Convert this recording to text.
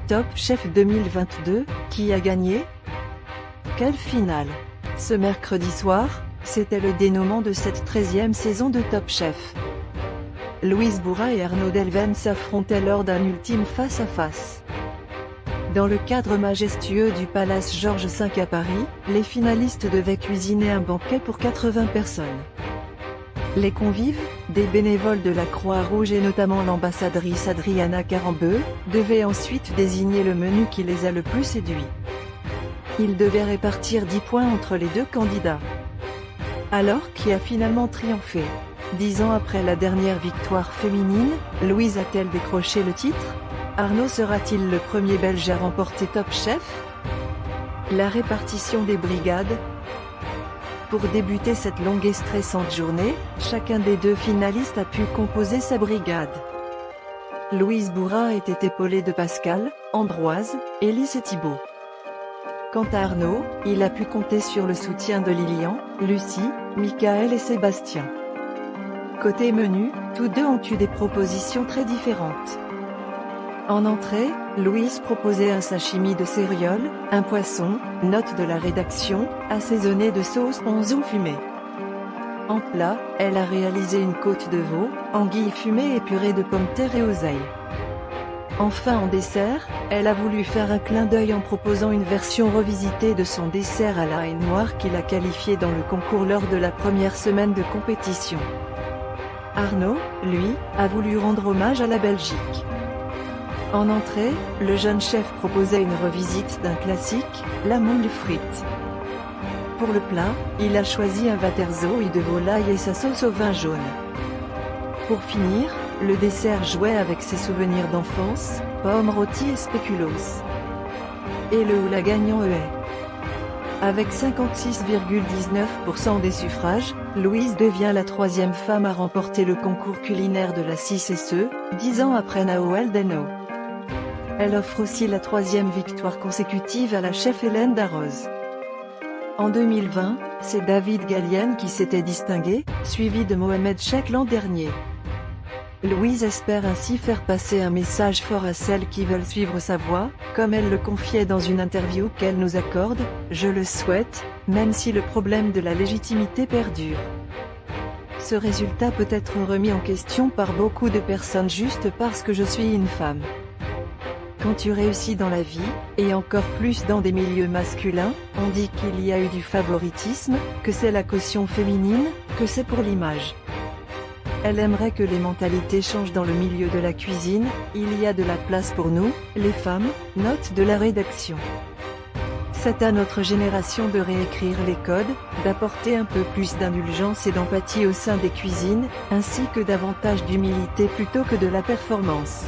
Top Chef 2022, qui a gagné? Quelle finale! Ce mercredi soir, c'était le dénouement de cette 13e saison de Top Chef. Louise Bourrat et Arnaud Delven s'affrontaient lors d'un ultime face-à-face. Dans le cadre majestueux du Palace Georges V à Paris, les finalistes devaient cuisiner un banquet pour 80 personnes. Les convives, des bénévoles de la Croix-Rouge et notamment l'ambassadrice Adriana Carambeu, devaient ensuite désigner le menu qui les a le plus séduits. Ils devaient répartir 10 points entre les deux candidats. Alors, qui a finalement triomphé? 10 ans après la dernière victoire féminine, Louise a-t-elle décroché le titre? Arnaud sera-t-il le premier Belge à remporter Top Chef? La répartition des brigades. Pour débuter cette longue et stressante journée, chacun des deux finalistes a pu composer sa brigade. Louise Bourrat était épaulée de Pascal, Ambroise, Élise et Thibaut. Quant à Arnaud, il a pu compter sur le soutien de Lilian, Lucie, Michael et Sébastien. Côté menu, tous deux ont eu des propositions très différentes. En entrée, Louise proposait un sashimi de céréales, un poisson, note de la rédaction, assaisonné de sauce ponzu fumée. En plat, elle a réalisé une côte de veau, anguille fumée et purée de pommes de terre et oseille. Enfin en dessert, elle a voulu faire un clin d'œil en proposant une version revisitée de son dessert à la haie noire qu'il a qualifié dans le concours lors de la première semaine de compétition. Arnaud, lui, a voulu rendre hommage à la Belgique. En entrée, le jeune chef proposait une revisite d'un classique, la moule frite. Pour le plat, il a choisi un waterzoi de volaille et sa sauce au vin jaune. Pour finir, le dessert jouait avec ses souvenirs d'enfance, pommes rôties et spéculoos. Et le ou la gagnant est. Avec 56,19% des suffrages, Louise devient la 3e femme à remporter le concours culinaire de la 6 et ce, 10 ans après Naoël Deno. Elle offre aussi la 3e victoire consécutive à la chef Hélène Darroze. En 2020, c'est David Gallienne qui s'était distingué, suivi de Mohamed Chek l'an dernier. Louise espère ainsi faire passer un message fort à celles qui veulent suivre sa voie, comme elle le confiait dans une interview qu'elle nous accorde, « Je le souhaite, même si le problème de la légitimité perdure. » Ce résultat peut être remis en question par beaucoup de personnes juste parce que je suis une femme. Quand tu réussis dans la vie, et encore plus dans des milieux masculins, on dit qu'il y a eu du favoritisme, que c'est la caution féminine, que c'est pour l'image. Elle aimerait que les mentalités changent dans le milieu de la cuisine, il y a de la place pour nous, les femmes, note de la rédaction. C'est à notre génération de réécrire les codes, d'apporter un peu plus d'indulgence et d'empathie au sein des cuisines, ainsi que davantage d'humilité plutôt que de la performance.